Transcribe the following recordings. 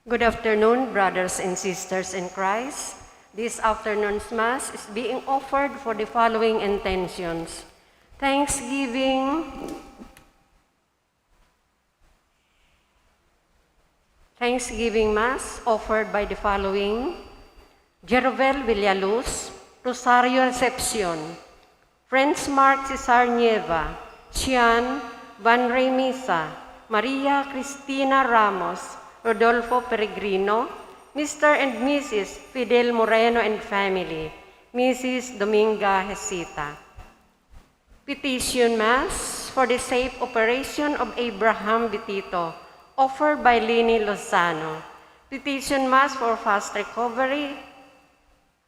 Good afternoon, brothers and sisters in Christ. This afternoon's Mass is being offered for the following intentions: Thanksgiving Mass offered by the following: Jerovel Villaluz, Rosario Recepcion, Friends Mark Cesar Nieva, Cian Van Remisa, Maria Cristina Ramos, Rodolfo Peregrino, Mr. and Mrs. Fidel Moreno and family, Mrs. Dominga Hesita. Petition Mass for the safe operation of Abraham Betito, offered by Lini Lozano. Petition Mass for fast recovery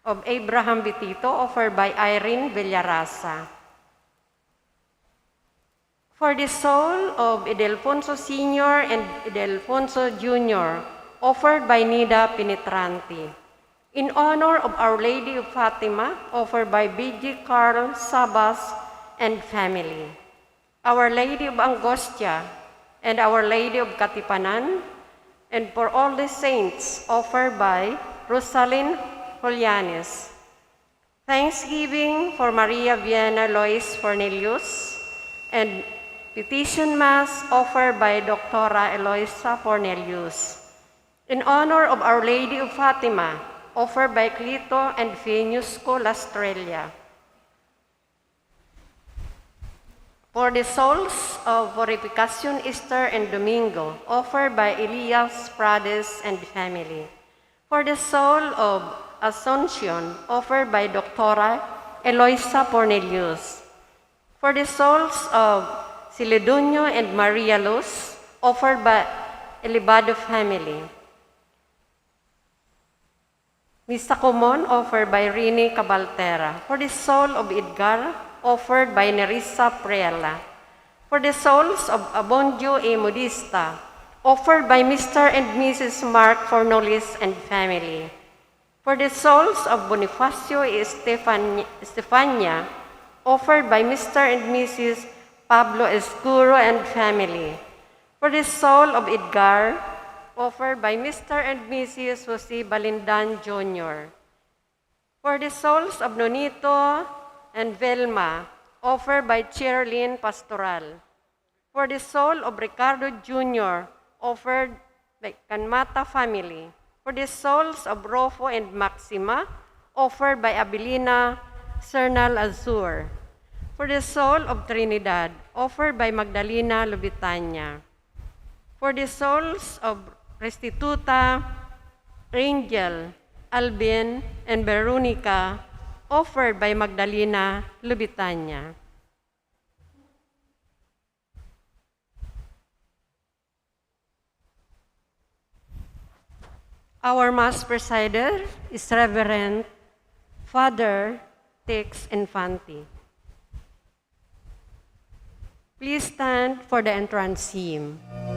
of Abraham Betito, offered by Irene Villarasa. For the soul of Edelfonso Sr. and Edelfonso Jr., offered by Nida Penetranti. In honor of Our Lady of Fatima, offered by B.G. Carl Sabas and family. Our Lady of Angostia and Our Lady of Katipanan, and for all the saints, offered by Rosalyn Julianes. Thanksgiving for Maria Viana Lois Fornelius, and Petition Mass offered by Doctora Eloisa Fornelius. In honor of Our Lady of Fatima, offered by Clito and Phineusco Lastrella. For the souls of Purificación Easter and Domingo, offered by Elias Prades and family. For the soul of Asuncion, offered by Doctora Eloisa Fornelius. For the souls of Siledonio and Maria Luz, offered by Elibado family. Misa Comon, offered by Rini Cabaltera. For the soul of Edgar, offered by Nerissa Preala. For the souls of Abondio A. Modista, offered by Mr. and Mrs. Mark Fornolis and family. For the souls of Bonifacio A. Estefania, offered by Mr. and Mrs. Pablo Escuro and family. For the soul of Edgar, offered by Mr. and Mrs. Jose Balindan Jr. For the souls of Nonito and Velma, offered by Cherlyn Pastoral. For the soul of Ricardo Jr., offered by Canmata family. For the souls of Rofo and Maxima, offered by Abilina Cernal Azur. For the soul of Trinidad, offered by Magdalena Lubitania. For the souls of Restituta, Angel, Albin, and Veronica, offered by Magdalena Lubitania. Our Mass presider is Reverend Father Ika-Xxviii. Please stand for the entrance hymn. Come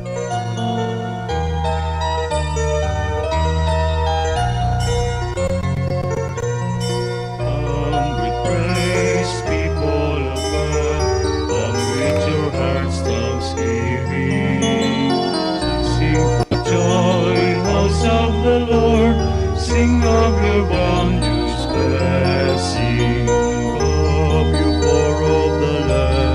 with praise, people of God. Come with your hearts thanksgiving. Sing for joy, house of the Lord. Sing of your boundless blessing. Of you poor of the land.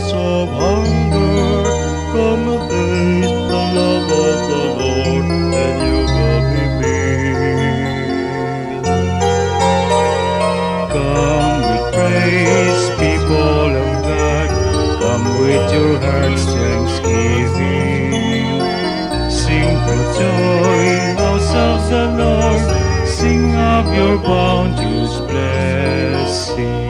Of hunger, come and taste the love of the Lord, and you will be filled. Come with praise, people of God. Come with your hearts thanksgiving. Sing for joy, house of the Lord. Sing of your bounteous blessing.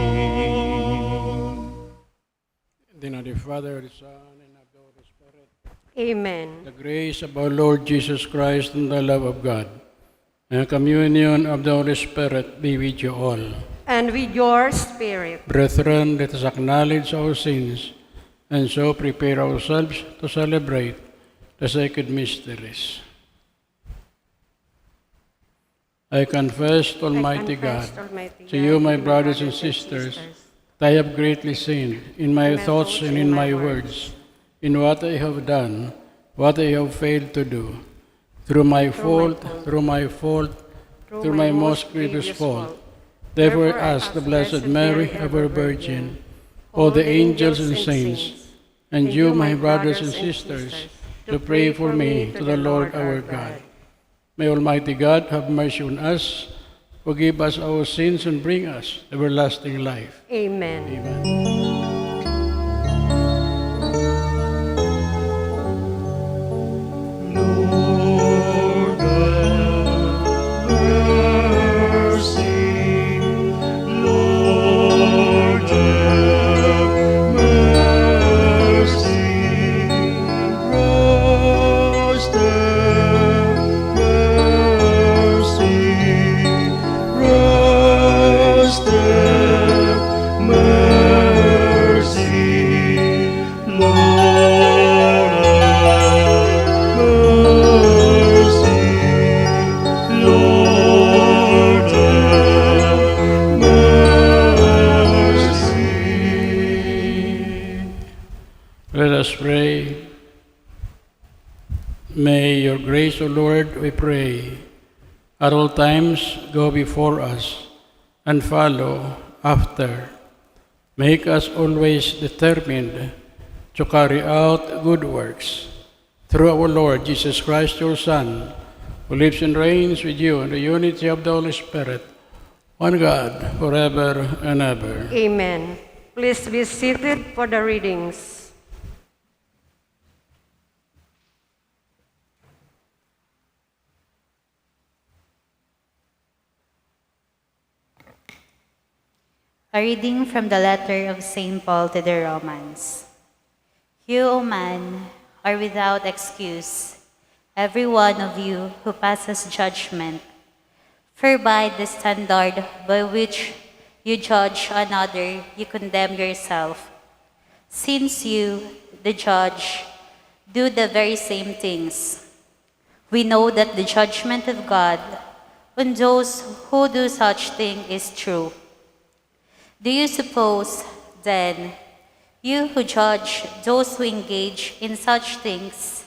In the name of the Father, the Son, and of the Holy Spirit. Amen. The grace of our Lord Jesus Christ and the love of God, and the communion of the Holy Spirit be with you all. And with your spirit. Brethren, let us acknowledge our sins, and so prepare ourselves to celebrate the sacred mysteries. I confess to Almighty God, to you, my brothers and sisters, I have greatly sinned in my thoughts and in my words, in what I have done, what I have failed to do. Through my fault, through my most grievous fault. Therefore ask the Blessed Mary, ever Virgin, all the angels and saints, and you, my brothers and sisters, to pray for me to the Lord our God. May Almighty God have mercy on us, forgive us our sins, and bring us everlasting life. Amen. Amen. Lord have mercy. Lord have mercy. Christ have mercy. Christ have mercy. Lord have mercy. Lord have mercy. Let us pray. May your grace, O Lord, we pray, at all times go before us and follow after. Make us always determined to carry out good works. Through our Lord Jesus Christ, your Son, who lives and reigns with you in the unity of the Holy Spirit, one God, forever and ever. Amen. Please be seated for the readings. A reading from the letter of St. Paul to the Romans. You, O man, are without excuse, every one of you who passes judgment. For by the standard by which you judge another, you condemn yourself. Since you, the judge, do the very same things. We know that the judgment of God on those who do such things is true. Do you suppose, then, you who judge those who engage in such things,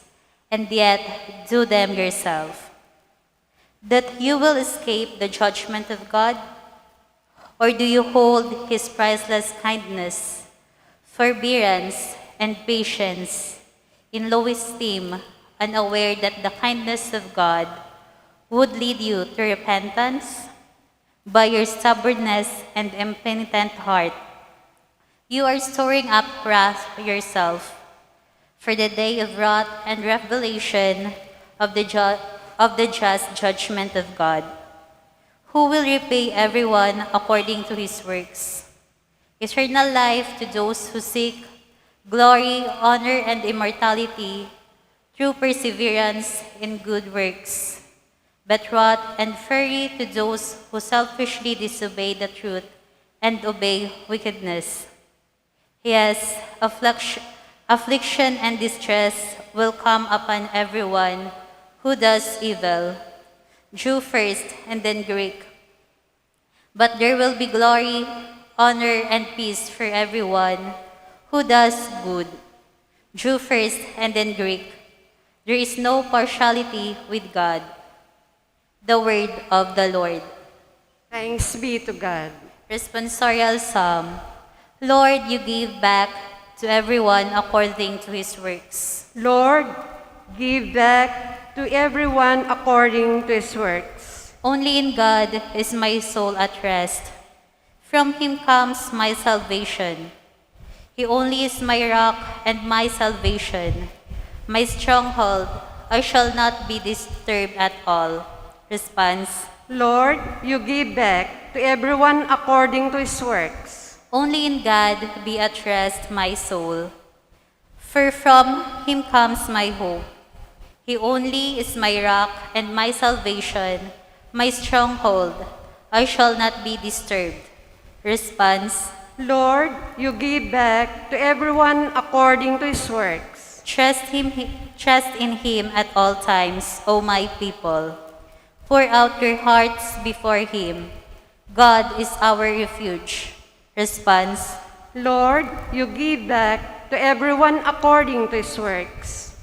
and yet do them yourself, that you will escape the judgment of God? Or do you hold his priceless kindness, forbearance, and patience in low esteem, unaware that the kindness of God would lead you to repentance? By your stubbornness and impenitent heart, you are storing up wrath for yourself for the day of wrath and revelation of the just judgment of God, who will repay everyone according to his works. Eternal life to those who seek glory, honor, and immortality through perseverance in good works, but wrath and fury to those who selfishly disobey the truth and obey wickedness. Yes, affliction and distress will come upon everyone who does evil, Jew first and then Greek. But there will be glory, honor, and peace for everyone who does good, Jew first and then Greek. There is no partiality with God. The word of the Lord. Thanks be to God. Responsorial Psalm. Lord, you give back to everyone according to his works. Lord, give back to everyone according to his works. Only in God is my soul at rest. From him comes my salvation. He only is my rock and my salvation. My stronghold, I shall not be disturbed at all. Response. Lord, you give back to everyone according to his works. Only in God be at rest my soul. For from him comes my hope. He only is my rock and my salvation, my stronghold. I shall not be disturbed. Response. Lord, you give back to everyone according to his works. Trust in him at all times, O my people. Pour out your hearts before him. God is our refuge. Response. Lord, you give back to everyone according to his works.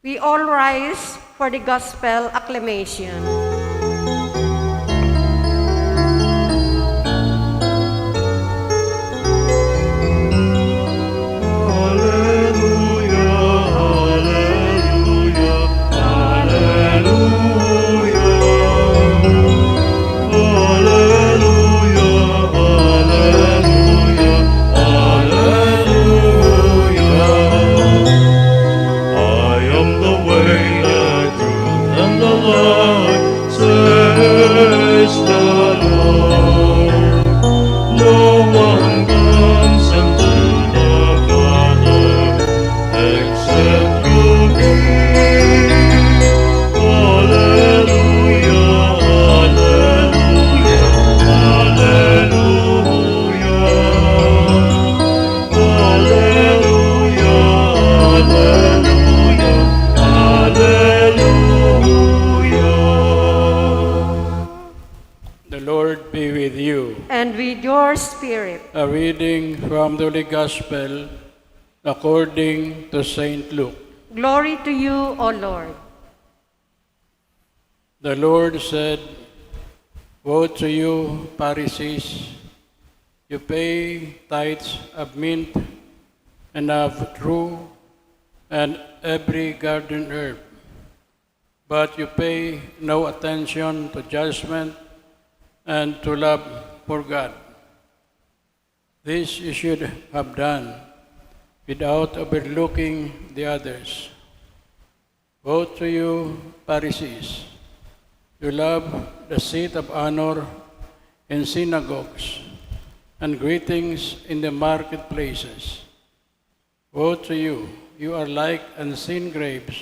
We all rise for the gospel acclamation. The Lord be with you. And with your spirit. A reading from the Holy Gospel according to Saint Luke. Glory to you, O Lord. The Lord said, "Woe to you, Pharisees! You pay tithes of mint and of rue and every garden herb, but you pay no attention to judgment and to love for God. This you should have done without overlooking the others. Woe to you, Pharisees! You love the seat of honor in synagogues and greetings in the marketplaces. Woe to you! You are like unseen graves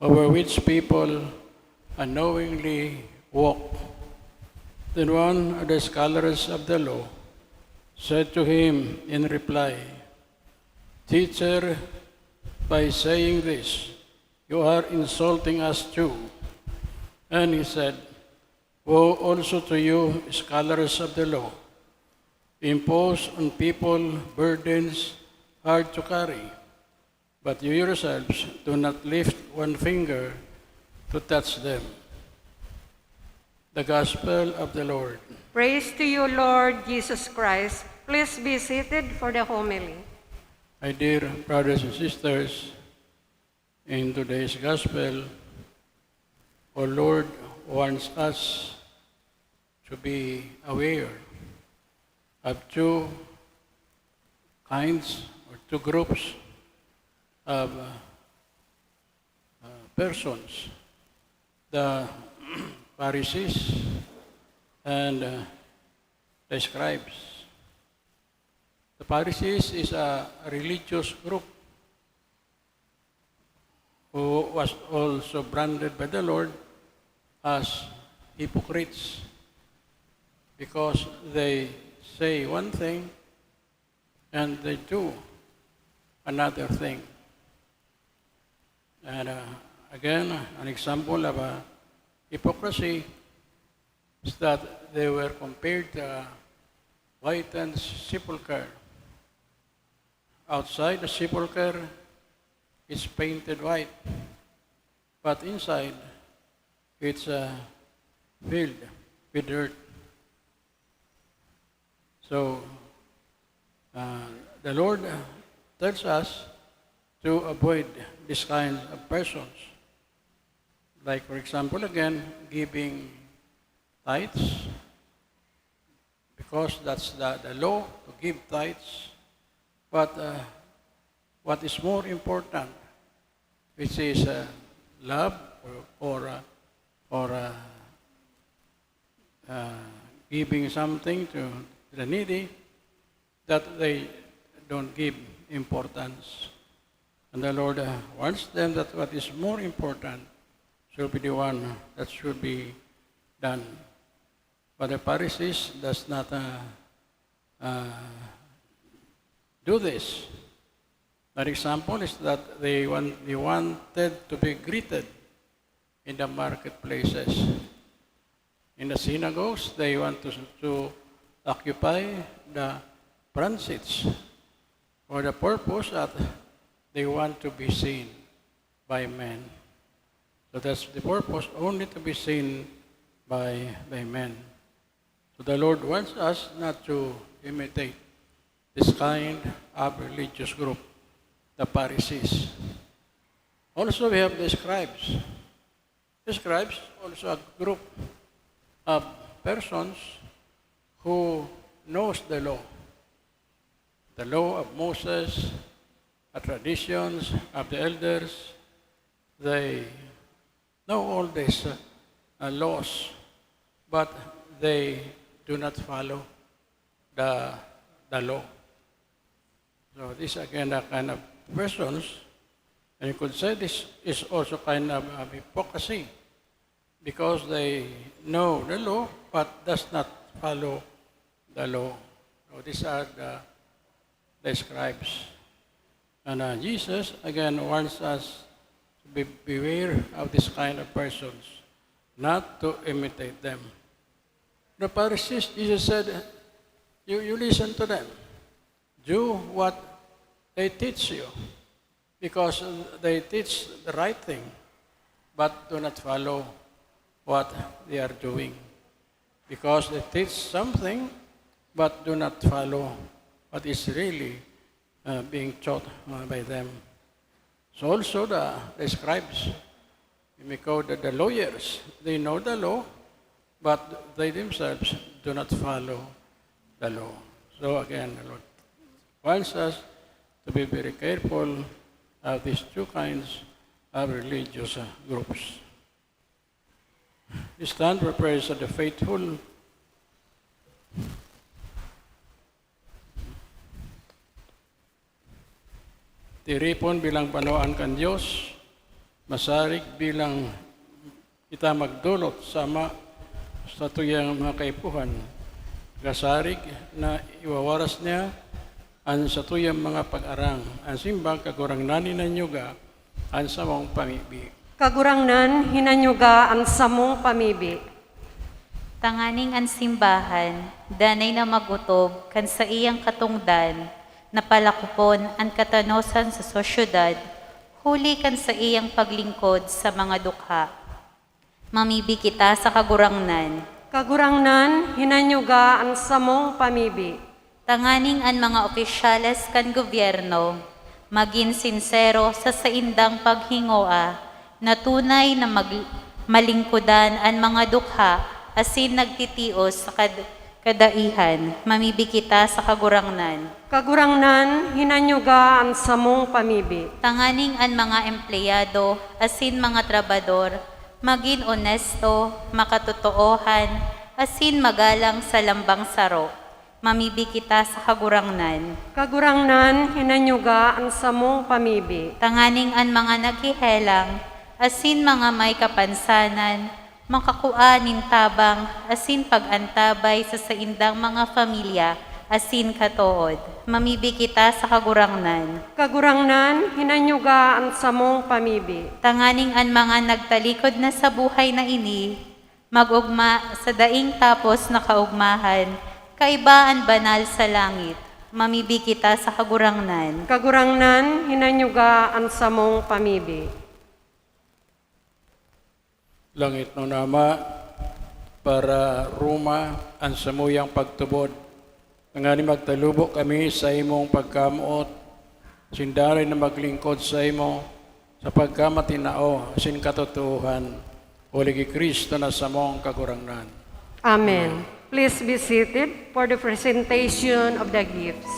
over which people unknowingly walk." Then one of the scholars of the law said to him in reply, "Teacher, by saying this, you are insulting us too." And he said, "Woe also to you, scholars of the law! Impose on people burdens hard to carry, but you yourselves do not lift one finger to touch them." The Gospel of the Lord. Praise to you, Lord Jesus Christ. Please be seated for the homily. My dear brothers and sisters, in today's Gospel, our Lord wants us to be aware of two kinds or two groups of persons, the Pharisees and the scribes. The Pharisees is a religious group who was also branded by the Lord as hypocrites because they say one thing and they do another thing. And again, an example of a hypocrisy is that they were compared to a whitened sepulchre. Outside the sepulchre is painted white, but inside it's filled with dirt. So the Lord tells us to avoid this kind of persons. Like, for example, again, giving tithes, because that's the law to give tithes. But what is more important, which is love or giving something to the needy, that they don't give importance. And the Lord wants them that what is more important should be the one that should be done. But the Pharisees does not do this. An example is that they wanted to be greeted in the marketplaces. In the synagogues, they want to occupy the front seats for the purpose that they want to be seen by men. So that's the purpose, only to be seen by men. So the Lord wants us not to imitate this kind of religious group, the Pharisees. Also, we have the scribes. The scribes also a group of persons who knows the law of Moses, the traditions of the elders. They know all these laws, but they do not follow the law. So this again a kind of persons, and you could say this is also kind of hypocrisy, because they know the law but does not follow the law. So these are the scribes. And Jesus again wants us to beware of this kind of persons, not to imitate them. The Pharisees, Jesus said, you listen to them. Do what they teach you, because they teach the right thing, but do not follow what they are doing. Because they teach something, but do not follow what is really being taught by them. So also the scribes, you may call the lawyers, they know the law, but they themselves do not follow the law. So again, the Lord wants us to be very careful of these two kinds of religious groups. We stand for prayers of the faithful. Tiripon bilang panoan kan Diyos, masarig bilang kita magdulot sama sa tuyang mga kaipuhan, gasarig na iwawaras niya ang sa tuyang mga pag-arang, ang simbang kagurang nani na nyuga, ang samong pamibi. Kagurangnan, hinanyuga ang samong pamibi. Tanganing ang simbahan, danay na magutob, kan sa iyang katungdan, na palakupon ang katanosan sa sosyudad, huli kan sa iyang paglingkod sa mga dukha. Mamibi kita sa kagurangnan. Kagurangnan, hinanyuga ang samong pamibi. Tanganing ang mga opisyales kan gobyerno, maging sinsero sa saindang paghingoa, na tunay na malingkudan ang mga dukha, asin nagtitios sa kadaihan, mamibi kita sa kagurangnan. Kagurangnan, hinanyuga ang samong pamibi. Tanganing ang mga empleyado, asin mga trabador, maging onesto, makatotoohan, asin magalang sa lambang saro, mamibi kita sa kagurangnan. Kagurangnan, hinanyuga ang samong pamibi. Tanganing ang mga naghihelang, asin mga may kapansanan, makakuanin tabang, asin pag-antabay sa saindang mga pamilya, asin katood. Mamibi kita sa kagurangnan. Kagurangnan, hinanyuga ang samong pamibi. Tanganing ang mga nagtalikod na sa buhay na ini, mag-ugma sa daing tapos na kaugmahan, kaibaan banal sa langit. Mamibi kita sa kagurangnan. Kagurangnan, hinanyuga ang samong pamibi. Langit no nama, para Roma ang samuyang pagtubod. Ngani magtalubo kami sa imong pagkamuot, sindaray na maglingkod sa imo, sa pagkamatinao, sin katotohan, uligi Kristo na samong kagurangnan. Amen. Please be seated for the presentation of the gifts.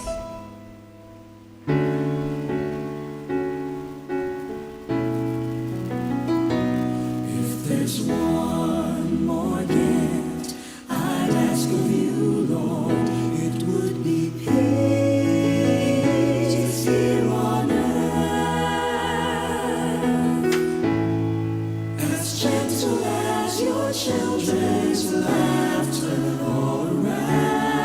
There's one more gift I'd ask of you, Lord. It would be peace here on earth, as gentle as your children's laughter all around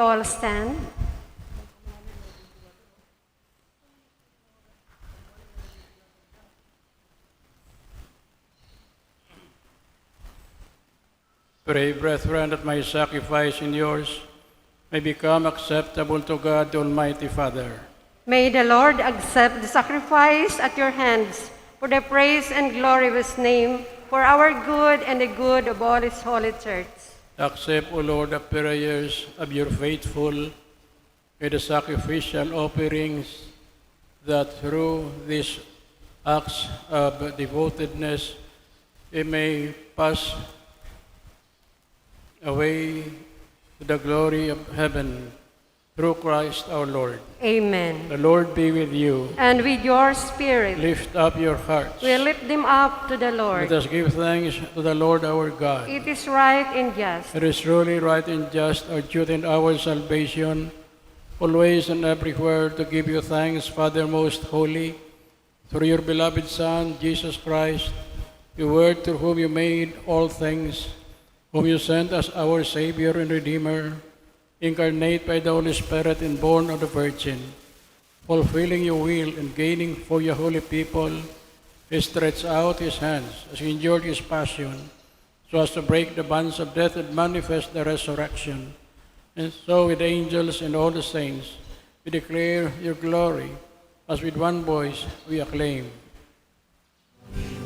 all stand. Pray, brethren, that my sacrifice and yours may become acceptable to God, the Almighty Father. May the Lord accept the sacrifice at your hands for the praise and glory of his name, for our good and the good of all his holy church. Accept, O Lord, the prayers of your faithful with the sacrificial offerings, that through these acts of devotedness we may pass away to the glory of heaven through Christ our Lord. Amen. The Lord be with you. And with your spirit, Lift up your hearts. we lift them up to the Lord. Let us give thanks to the Lord our God. It is right and just. It is truly right and just, our duty and our salvation, always and everywhere to give you thanks, Father most holy, through your beloved Son, Jesus Christ, your word through whom you made all things, whom you sent as our Savior and Redeemer, incarnate by the Holy Spirit and born of the Virgin, fulfilling your will and gaining for your holy people, he stretched out his hands as he endured his passion, so as to break the bonds of death and manifest the resurrection. And so with angels and all the saints, we declare your glory, as with one voice we acclaim. We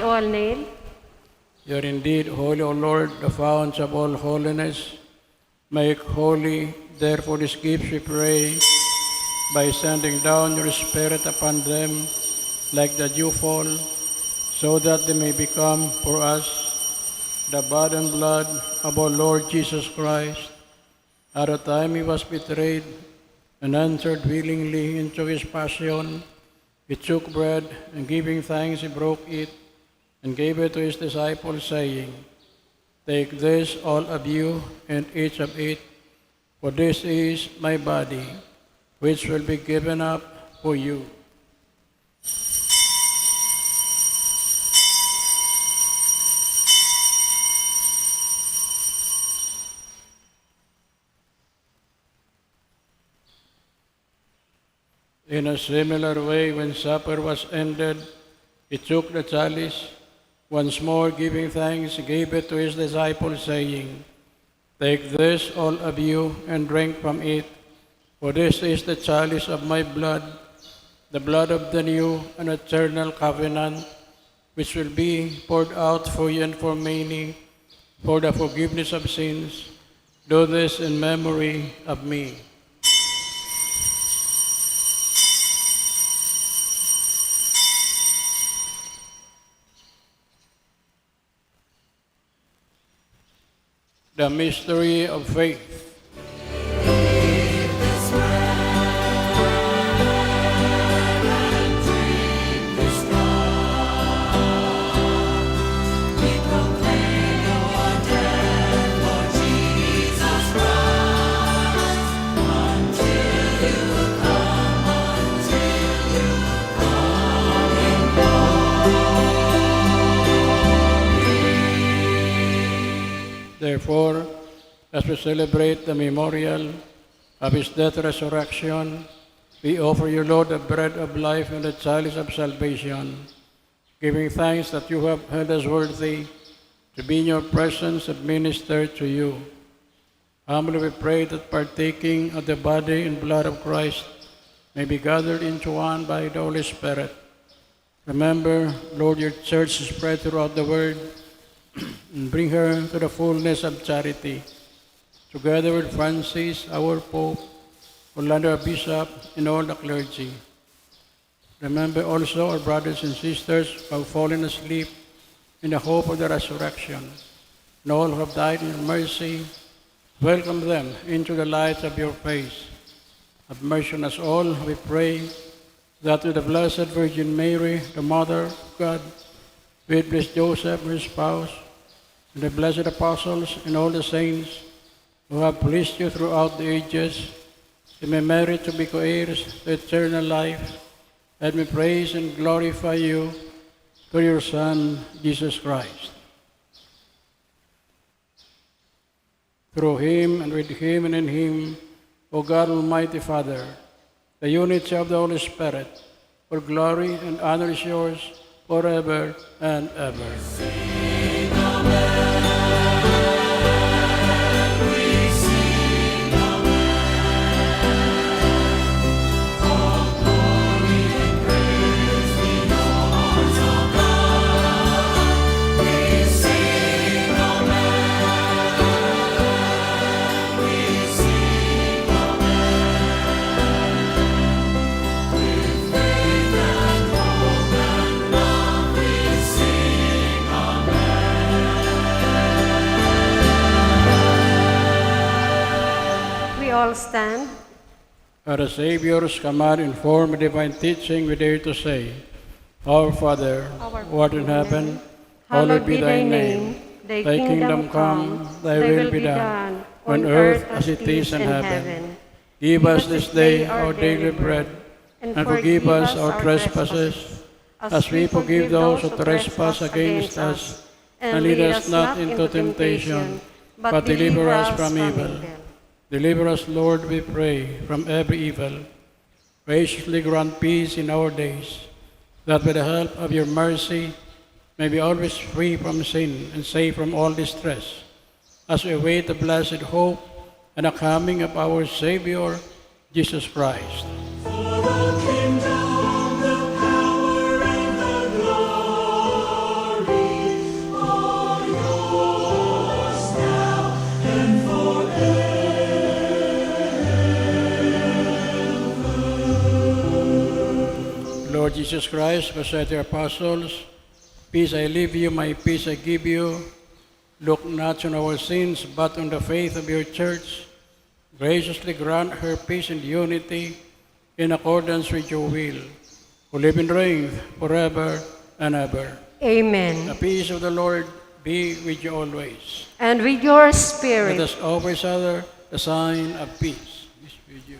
all kneel. You are indeed holy, O Lord, the fountains of all holiness. Make holy, therefore, these gifts, we pray, by sending down your Spirit upon them like the dewfall, so that they may become for us the body and blood of our Lord Jesus Christ. At the time he was betrayed and entered willingly into his passion, he took bread, and giving thanks, he broke it and gave it to his disciples, saying, "Take this, all of you, and eat of it, for this is my body, which will be given up for you." In a similar way, when supper was ended, he took the chalice. Once more, giving thanks, he gave it to his disciples, saying, "Take this, all of you, and drink from it, for this is the chalice of my blood, the blood of the new and eternal covenant, which will be poured out for you and for many, for the forgiveness of sins. Do this in memory of me." The mystery of faith. Therefore, as we celebrate the memorial of his death and resurrection, we offer you, Lord, the bread of life and the chalice of salvation. giving thanks that you have held us worthy to be in your presence and minister to you. Humbly we pray that partaking of the body and blood of Christ may be gathered into one by the Holy Spirit. Remember, Lord, your church is spread throughout the world and bring her to the fullness of charity. Together with Francis, our Pope, Orlando, our Bishop, and all the clergy. Remember also our brothers and sisters who have fallen asleep in the hope of the resurrection, and all who have died in mercy. Welcome them into the light of your face. Have mercy on us all, we pray, that with the Blessed Virgin Mary, the Mother of God, with blessed Joseph, her spouse, and the blessed apostles and all the saints who have pleased you throughout the ages, they may merit to be co-heirs to eternal life, and may praise and glorify you through your Son, Jesus Christ. Through him, and with him, and in him, O God, Almighty Father, the unity of the Holy Spirit, for glory and honor is yours forever and ever. All stand. At the Savior's command in form of divine teaching, we dare to say, Our Father, who art in heaven, hallowed be thy name. Thy kingdom come, thy will be done, on earth as it is in heaven. Give us this day our daily bread, and forgive us our trespasses, as we forgive those who trespass against us. And lead us not into temptation, but deliver us from evil. Deliver us, Lord, we pray, from every evil. Graciously grant peace in our days, that with the help of your mercy may be always free from sin and safe from all distress, as we await the blessed hope and the coming of our Savior, Jesus Christ. Lord Jesus Christ, who said to your apostles, Peace I leave you, my peace I give you. Look not on our sins, but on the faith of your church. Graciously grant her peace and unity in accordance with your will, who live and reign forever and ever. Amen. The peace of the Lord be with you always. And with your spirit. Let us offer each other the sign of peace. Peace be with you.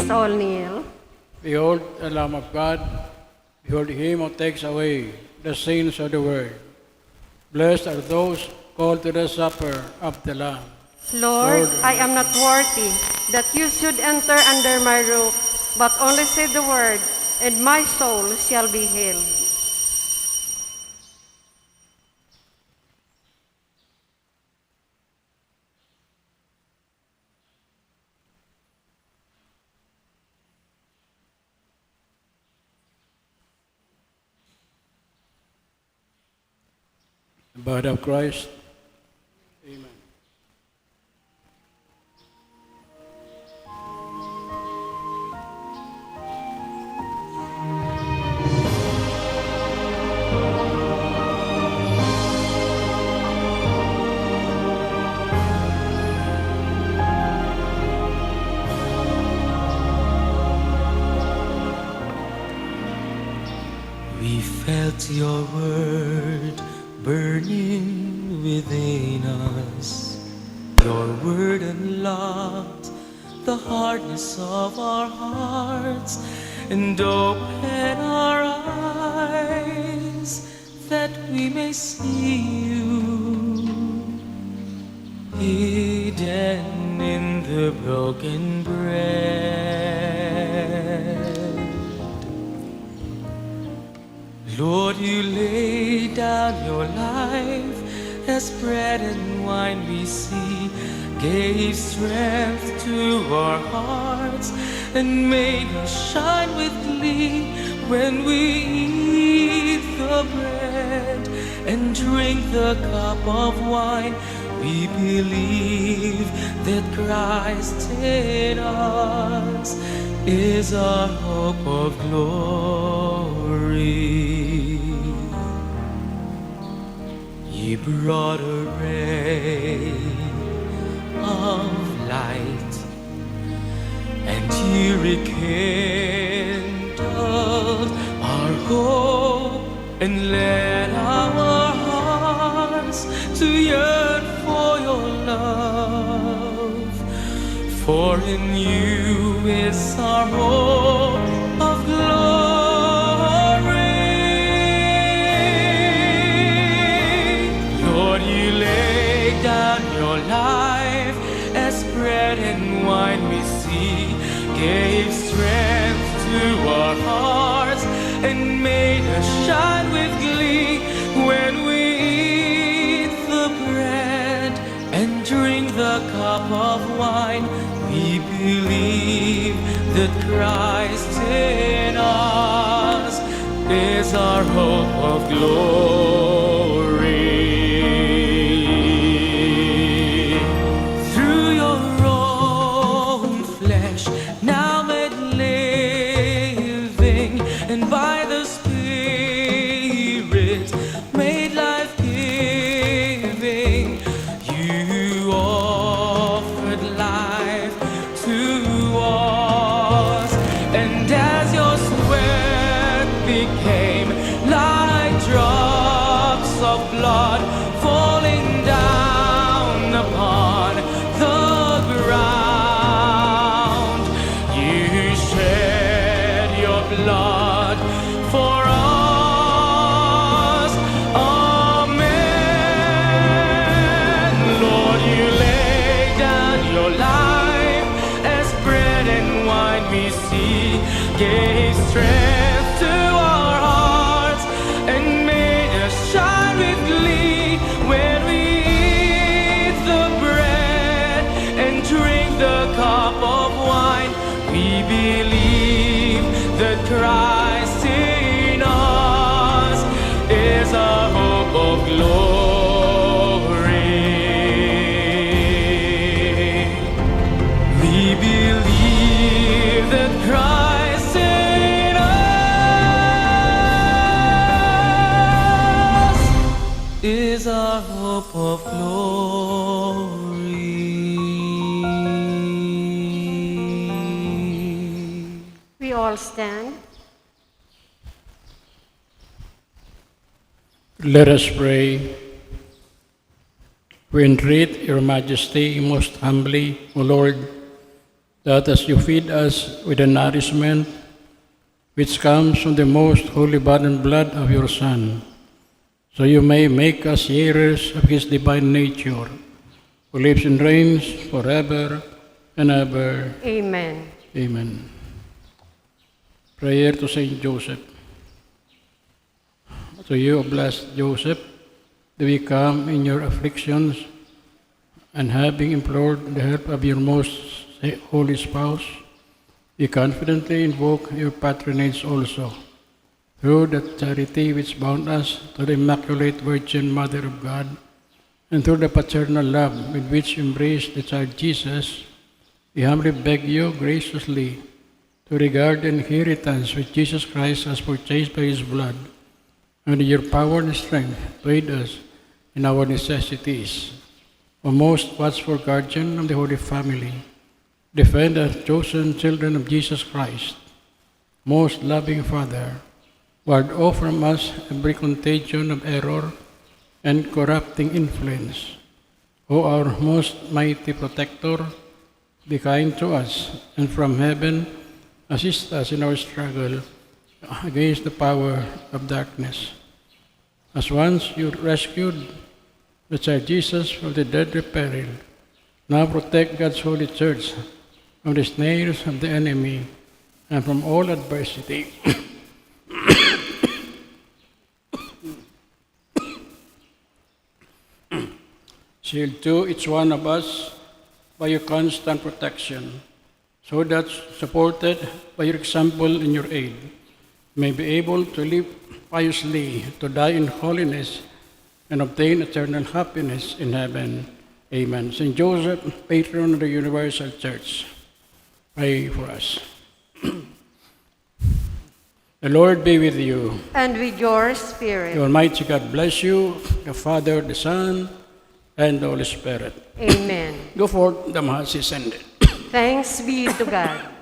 All kneel. Behold the Lamb of God. Behold him who takes away the sins of the world. Blessed are those called to the supper of the Lamb. Lord, I am not worthy that you should enter under my roof, but only say the word, and my soul shall be healed. Body of Christ. We felt your word burning within us. Your word unlocked the hardness of our hearts and open our eyes that we may see you hidden in the broken bread. Lord, you laid down your life as bread and wine we see, gave strength to our hearts and made us shine with glee. When we eat the bread and drink the cup of wine, we believe that Christ in us is our hope of glory. He brought a ray of light, and He rekindled our hope and led our hearts to yearn for your love. For in you is our hope of glory. Lord, you laid down your life as bread and wine we see, gave strength to our hearts and made us shine with glee. When we eat the bread and drink the cup of wine, we believe that Christ in us is our hope of glory. Through your own flesh, now made living, and by the Spirit made life-giving, you offered life to us. And as your sweat became like drops of blood falling down upon the ground, you shed your blood for us. Amen. Lord, you laid down your life as bread and wine we see, gave strength to our hearts and made us shine with glee. When we eat the bread and drink the cup of wine, we believe that Christ in us is our hope of glory. We believe that Christ in us is our hope of glory. We all stand. Let us pray. We entreat your majesty most humbly, O Lord, that as you feed us with the nourishment which comes from the most holy body and blood of your Son, so you may make us heirs of his divine nature, who lives and reigns forever and ever. Amen. Amen. Prayer to Saint Joseph. To you, O blessed Joseph, do we come in your afflictions, and having implored the help of your most holy spouse, we confidently invoke your patronage also. through the charity which bound us to the Immaculate Virgin Mother of God, and through the paternal love with which you embraced the child Jesus, we humbly beg you graciously to regard the inheritance which Jesus Christ has purchased by his blood, and your power and strength to aid us in our necessities. O most watchful guardian of the Holy Family, defend us chosen children of Jesus Christ. Most loving Father, ward off from us every contagion of error and corrupting influence. O our most mighty protector, be kind to us, and from heaven assist us in our struggle against the power of darkness. As once you rescued the child Jesus from the deadly peril, now protect God's holy church from the snares of the enemy and from all adversity. Shield too each one of us by your constant protection, so that, supported by your example and your aid, may be able to live piously, to die in holiness, and obtain eternal happiness in heaven. Amen. Saint Joseph, patron of the Universal Church, pray for us. The Lord be with you. And with your spirit. The Almighty God bless you, the Father, the Son, and the Holy Spirit. Amen. Go forth, the Mass is ended. Thanks be to God.